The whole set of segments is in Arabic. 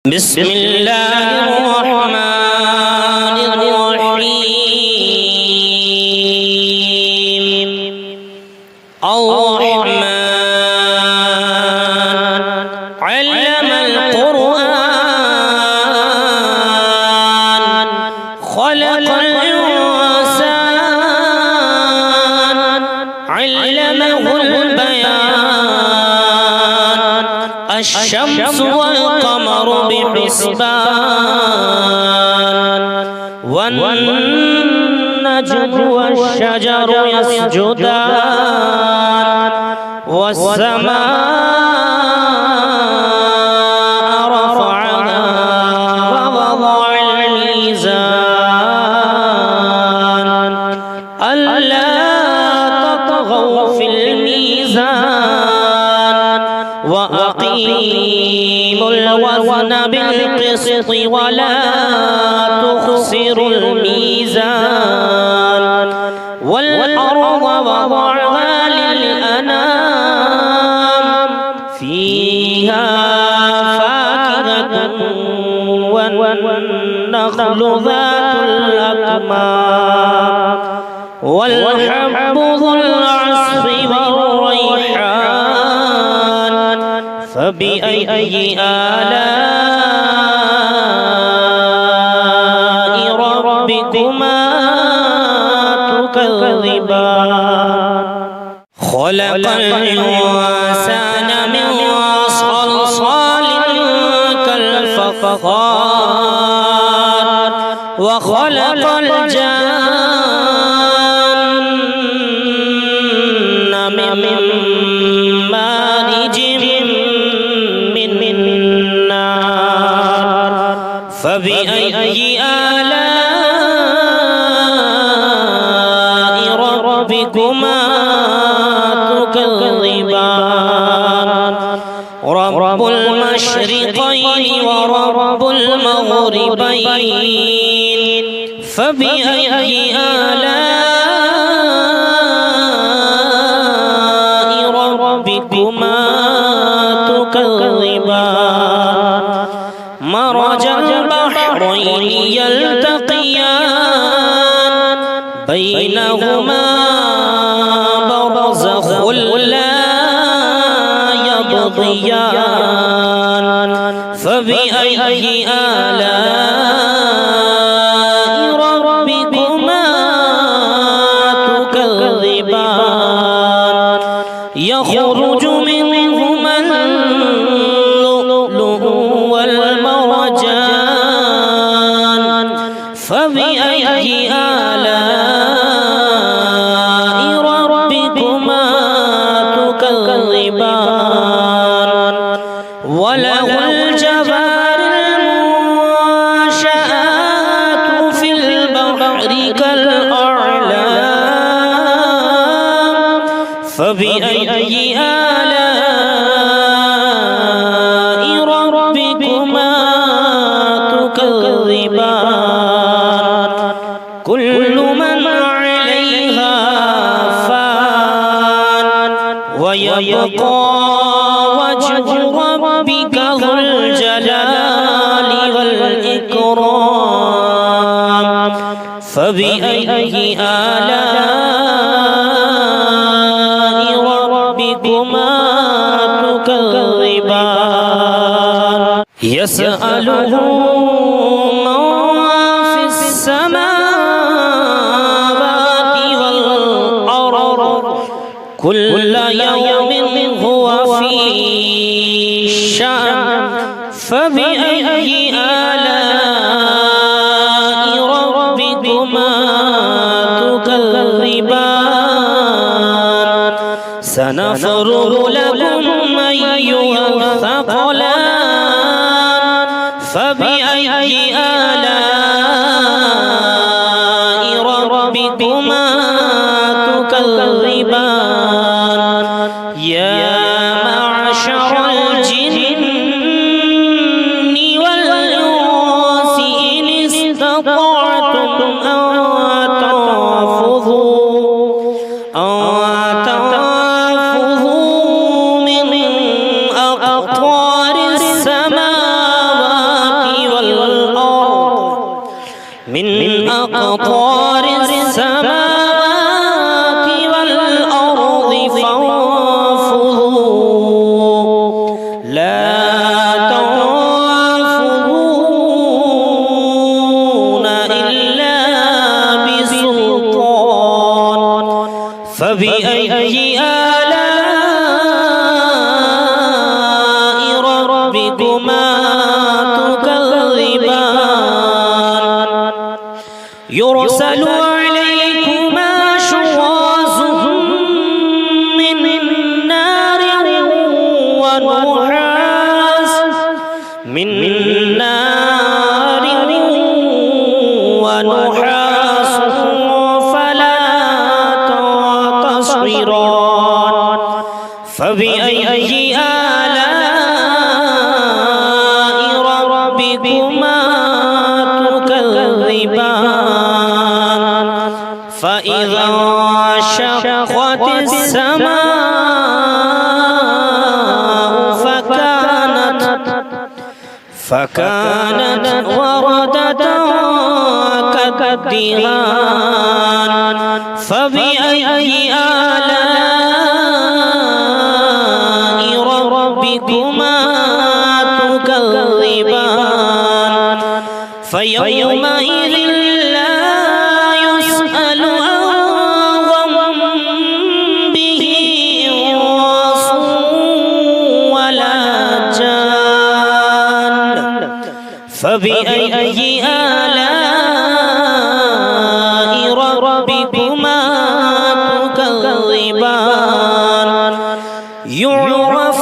بسم الله الرحمن الرحيم الرحمن علم القرآن خلق الإنسان علمه البيان الشمس والقمر بحسبان والنجم والشجر يسجدان والسماء رفعها ووضع الميزان ألا تطغوا في الميزان وأقيموا الوزن بالقسط ولا تخسروا الميزان والأرض وضعها للأنام فيها فاكهة والنخل ذات الأكمام والحب ذو العصف والريحان فبأي آلاء ربكما تكذبان خلق الإنسان من صلصال كالفخار وخلق الجن من مارج من نار فبأي آلاء ربكما تكذبان رب المشرقين ورب المغربين فبأي آلاء ربكما تكذبان مرج البحرين يلتقيان بينهما برزخ لا يبغيان فبأي آلاء ربكما تكذبان يخرج منهما اللؤلؤ والمرجان فبأي آلاء ربكما تكذبان وله الجوار المنشآت في البحر كالأعلام فبأي آلاء ربكما تكذبان كل من عليها فان ويبقى وجه ربك ذو الجلال والإكرام فبأي آلاء ربكما تكذبان يسأله من في السماوات والأرض كل يوم هو في شأن فبأي آلاء ربكما تكذبان سنفرغ لكم أيها الثقلان فبأي آلاء ربكما تكذبان يا معشر الجن والإنس إن استطعتم أن تنفذوا من أقطار السماوات أقطار السماوات والأرض فانفذوا لا تنفذون إلا بسلطان فبأي آلاء ربكما تكذبان يرسل عليكما شواظ من نار ونحاس فلا تنتصران فبأي آلاء ربكما تكذبان فإذا انشقت السماء فكانت وردة كالدهان فبأي آلاء ربكما تكذبان فيومئذ لا يسأل عن ذنبه إنس ولا جان فبأي آلاء ربكما تكذبان يعرف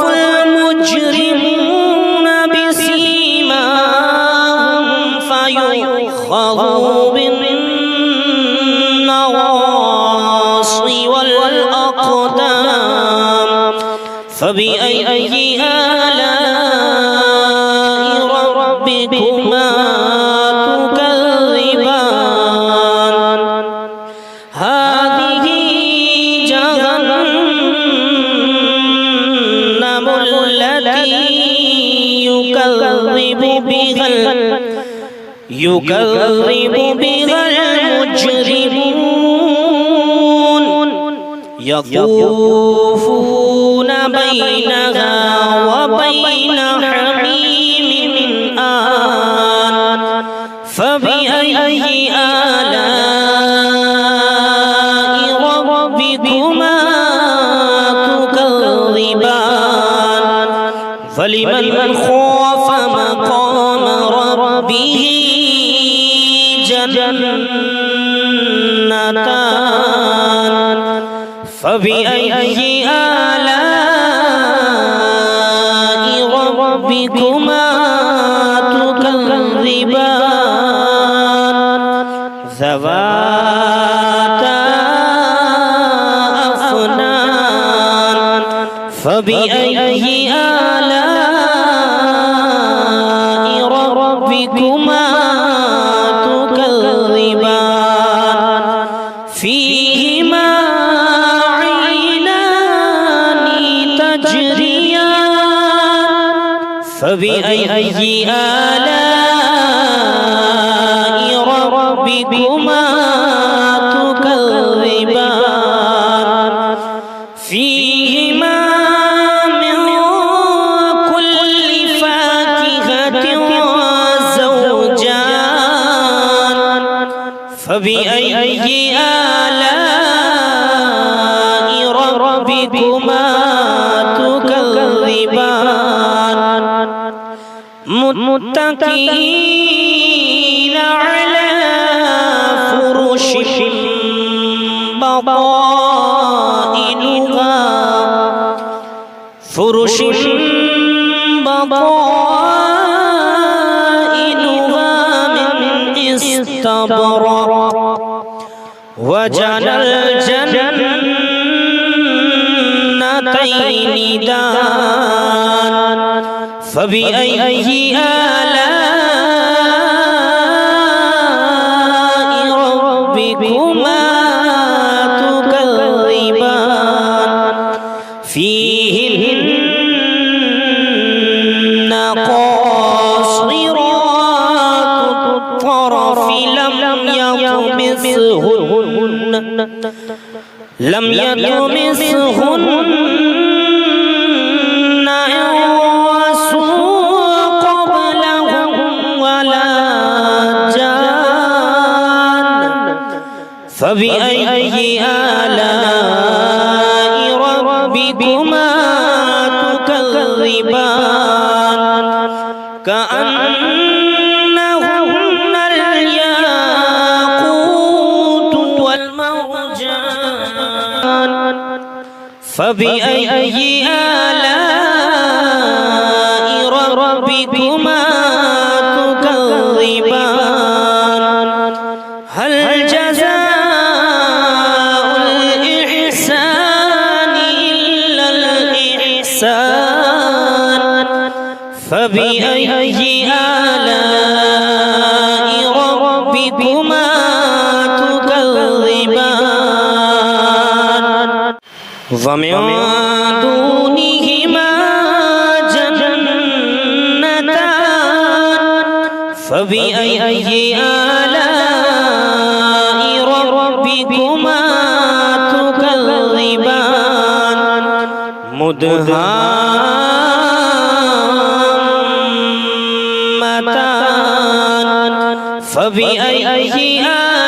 المجرمون بسيماهم فيؤخذ بالنواصي والأقدام فبأي آلاء ربكما تكذبان هذه جهنم التي يكذب بها المجرمون يطوفون بينها وبين حميم آن فبأي آلاء ربكما تكذبان فلمن خاف مقام ربه جنتان فبأي آلاء ربكما تكذبان ذواتا أفنان فبأي آلاء ربكما تكذبان فيهما عينان تجريان فبأي آلاء ربكما تكذبان فيهما من كل فاكهة زوجان فبأي آلاء ربكما تكذبان متكئين على فرش بطائنها من استبرق وجنى الجنتين دان فبأي آلاء ربكما تكذبان فيهن قاصرات الطرف لم يطمثهن لم يطمثهن إنس قبلهم ولا جان فبأي آلاء ربكما تكذبان كأنهن الياقوت والمرجان فبأي آلاء ربكما تكذبان هل جزاء الإحسان إلا الإحسان فبأي آلاء ربكما تكذبان ومن دونهما جنتان فبأي آلاء ربكما تكذبان مدهامتان فبأي آلاء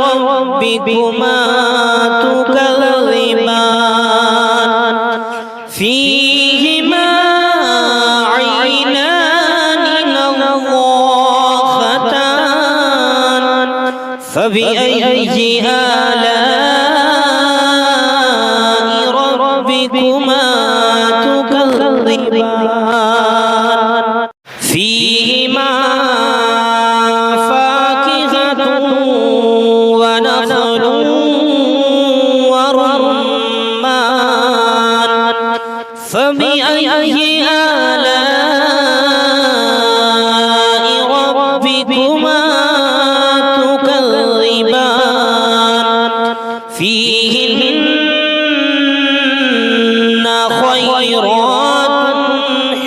ربكما تكذبان فيهما عينان نضاختان فبأي آلاء ربكما تكذبان فيهما فاكهة ونخل ورمان فبأي آلاء ربكما تكذبان فيهن خيرات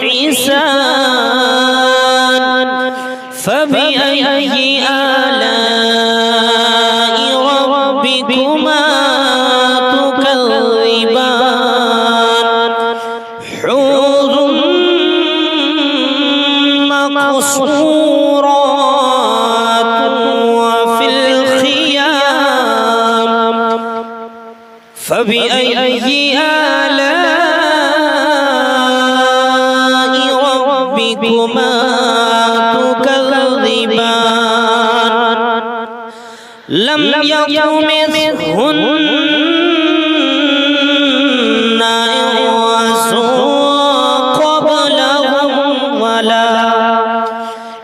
حسان فبأي آلاء ربكما تكذبان حور مقصورات وفي الخيام فبأي آلاء ربكما تكذبان لم يطمثهن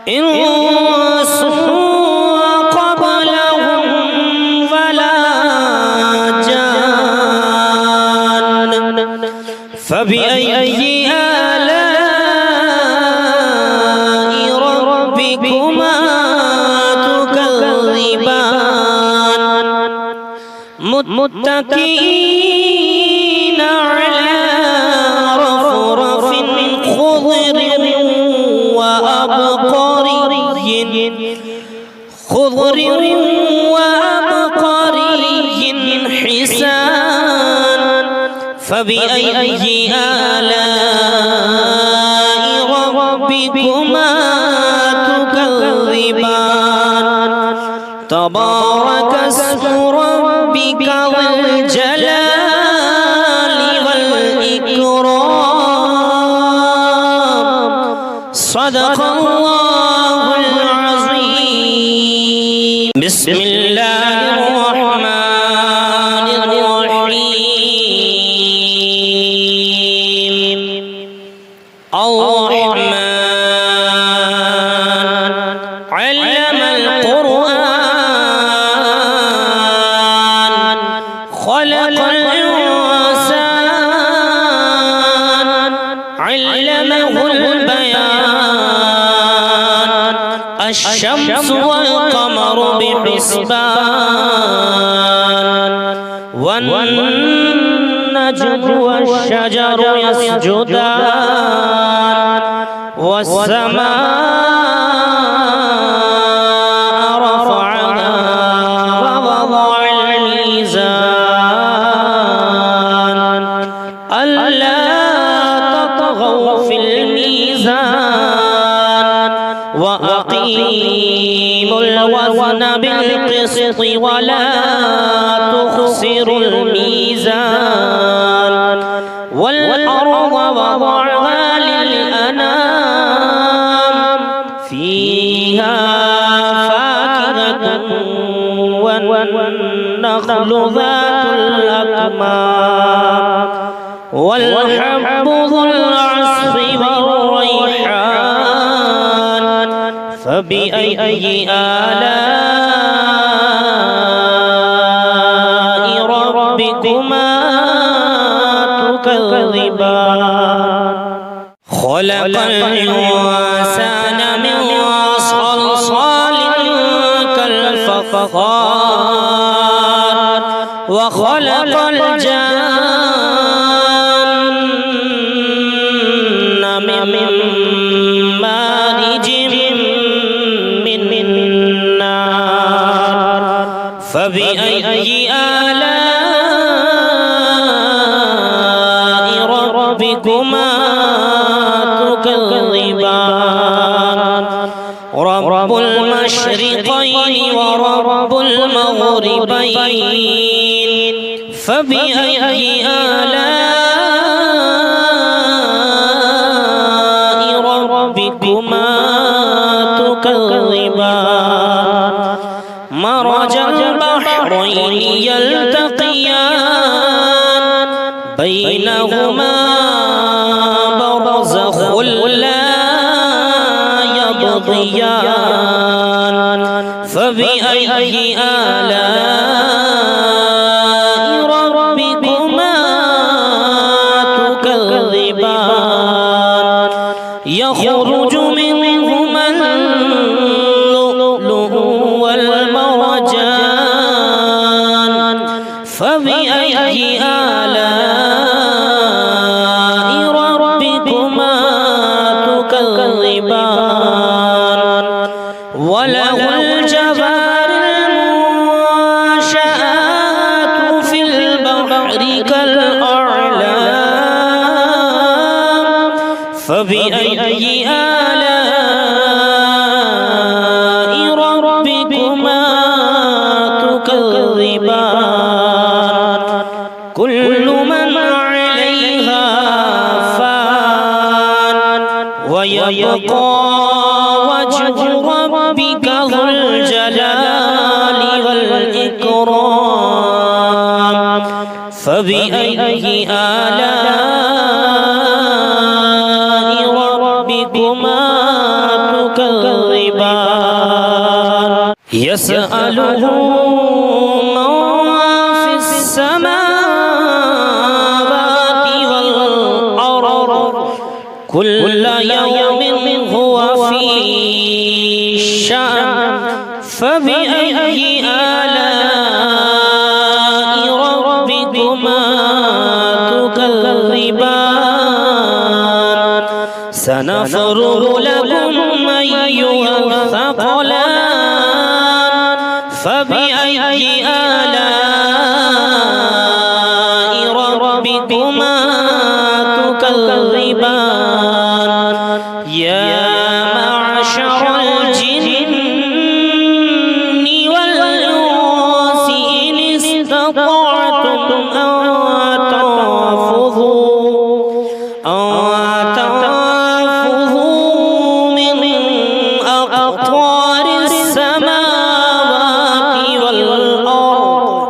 إنس قبلهم ولا جان فبأي آلاء ربكما تكذبان متكئين على رفرف خضر وأبقري حسان فبأي آلاء ربكما تكذبان تبارك اسم ربك ذو الجلال والإكرام صدق الله العظيم بسم الله الرحمن الرحيم الرحمن علم القرآن خلق الإنسان علمه البيان الشمس والقمر بحسبان والنجم والشجر يسجدان والسماء رفعها وأقيموا الوزن بالقسط ولا تخسروا الميزان والأرض وضعها للأنام فيها فاكهة والنخل ذات الأكمام والحب ذو العصف والريحان فبأي آلاء ربكما تكذبان خلق الإنسان من صلصال كالفخار وخلق الجن من مارج من نار فبأي آلاء ربكما تكذبان رب المشرقين ورب المغربين فبأي آلاء ربكما تكذبان مرج البحرين يلتقيان بينهما برزخ لا يبغيان فبأي آلاء ربكما تكذبان يخرج منهما اللؤلؤ والمرجان فبأي آلاء ربكما تكذبان وله الجوار المنشآت في البحر كالأعلام فبأي آلاء ربكما تكذبان كل من عليها فان ويبقى وجه ربك ذو الجلال والإكرام فبأي آلاء ربكما تكذبان يسأله من في السماوات والأرض كل يوم هو في شأن فبأي آلاء ربكما تكذبان سنفرغ لكم أيها الثقلان فبأي آلاء ربكما تكذبان يا معشر الجن والإنس إن استطعتم أن تنفذوا من أقطار السماوات والأرض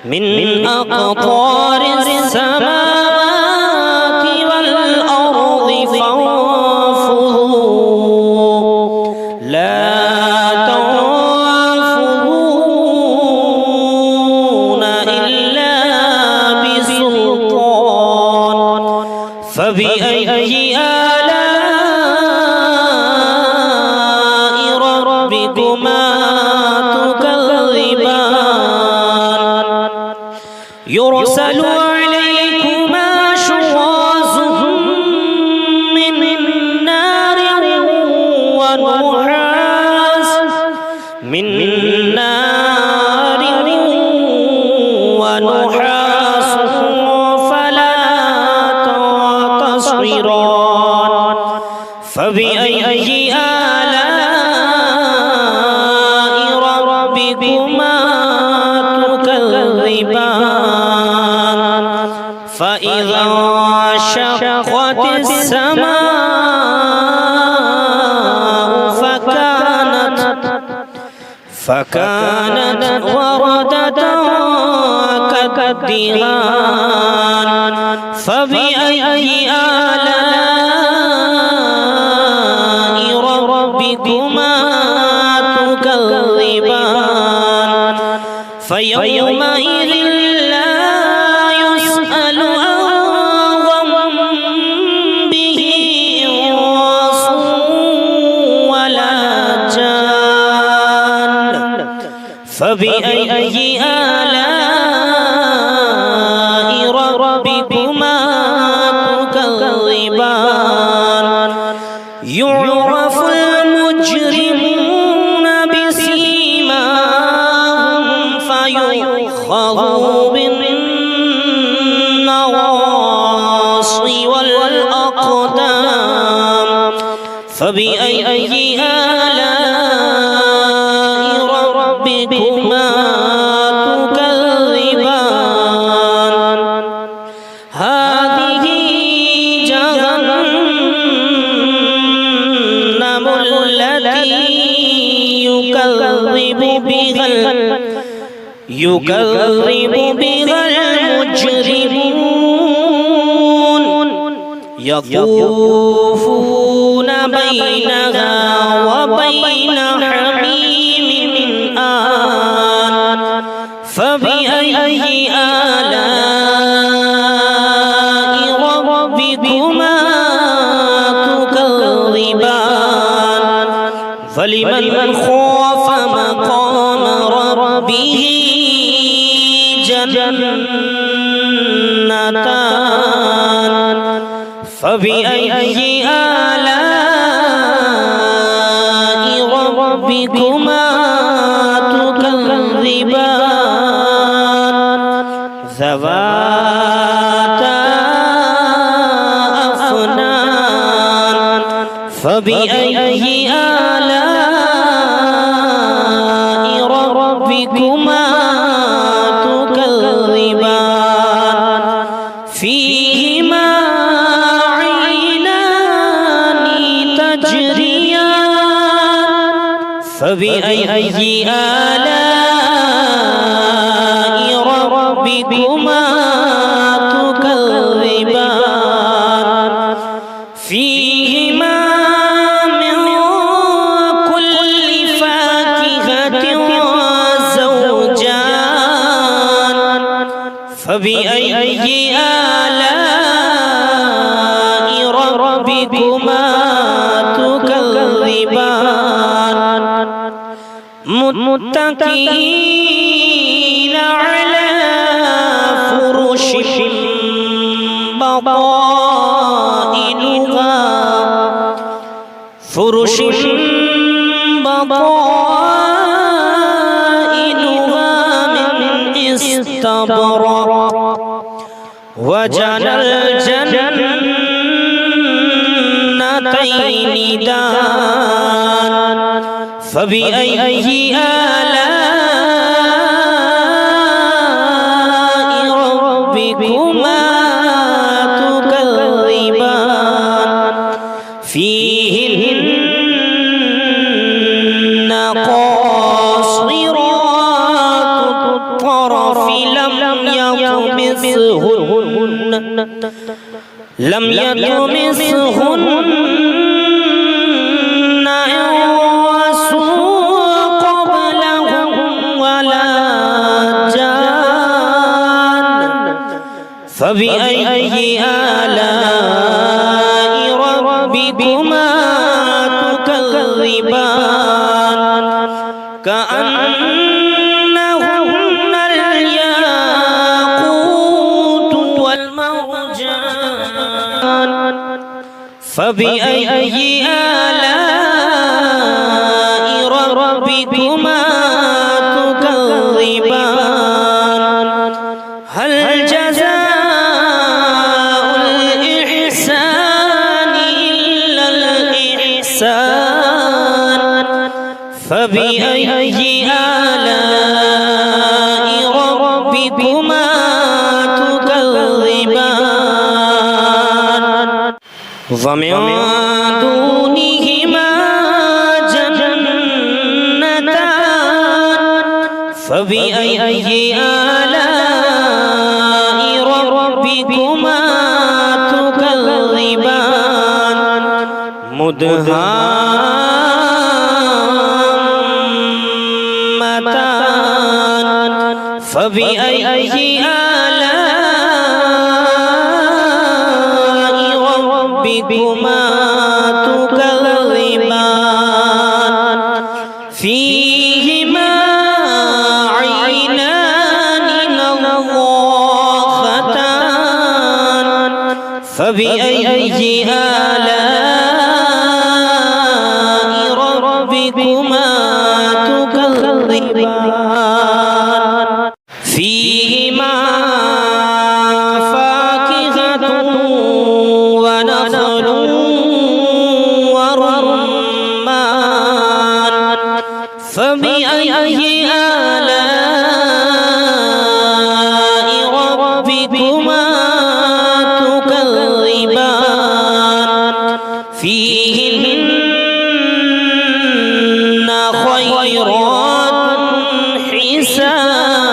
من أقطار السماوات والأرض فانفذوا لا تنفذون إلا بسلطان فبأي آلاء ربكما تكذبان يرسل عليكما شواظ من نار ونحاس فلا تصبران فبأي آلاء السماء فكانت وردة كالدهان فبأي آلاء ربكما تكذبان فيومئذ لا يسأل عن ذنبه إنس ولا جان فبأي آلاء ربكما تكذبان يعرف المجرمون بسيماهم فيؤخذ بالنواصي والأقدام فبأي آلاء ربكما تكذبان هذه جهنم التي يكذب بها المجرمون يطوفون بينها وبين حميم آن فبأي آلاء ربكما تكذبان فلمن خاف مقام ربه جنتان فبأي آلاء ربكما تكذبان ذواتا أفنان فبأي آلاء ربكما تكذبان فيهما عينان تجريان فبأي آلاء ربكما تكذبان فيهما من كل فاكهة زوجان فبأي آلاء ربكما تكذبان متكئين على فرش بطائنها من استبرق وجنى الجنتين دان فبأي آلاء ربكما تكذبان فيهن قاصرات الطرف لم يطمثهن إنس قبلهم ولا جان فبأي آلاء ربكما تكذبان كأنهن الياقوت والمرجان فبأي آلاء ربكما تكذبان هل جزاء الإحسان إلا الإحسان فبأي آلاء ربكما تكذبان ومن دونهما جنتان فبأي آلاء ربكما تكذبان مدهامتان فبأي آلاء ربكما تكذبان فيهما عينان نضاختان فبأي آلاء ربكما تكذبان فيهما فاكهة ونخل ورمان فبأي آلاء ربكما تكذبان فيهن خيرات حسان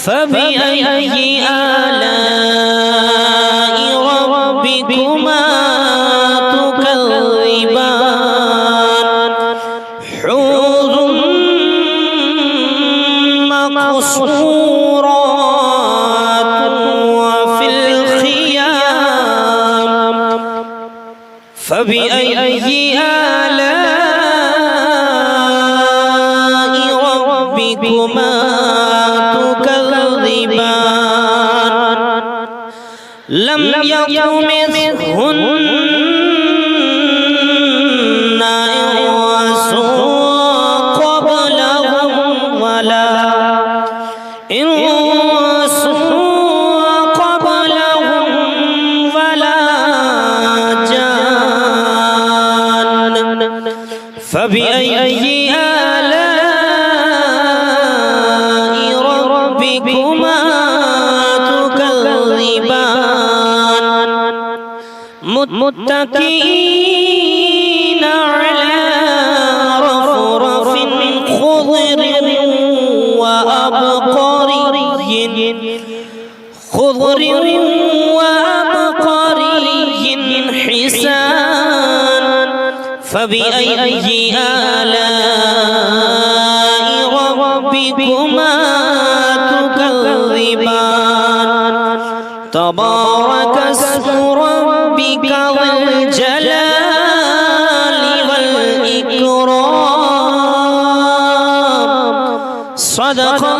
فبأي آلاء ربكما تكذبان حور مقصورات وفي الخيام فبأي آلاء ربكما تكذبان لم يطمثهن إنس قبلهم ولا جان فبأي آلاء ربكما تكذبان متكئين على رفرف خضر وأبقري حسان فبأي آلاء ربكما تكذبان تبارك اسم ربك ذي الجلال والإكرام صدق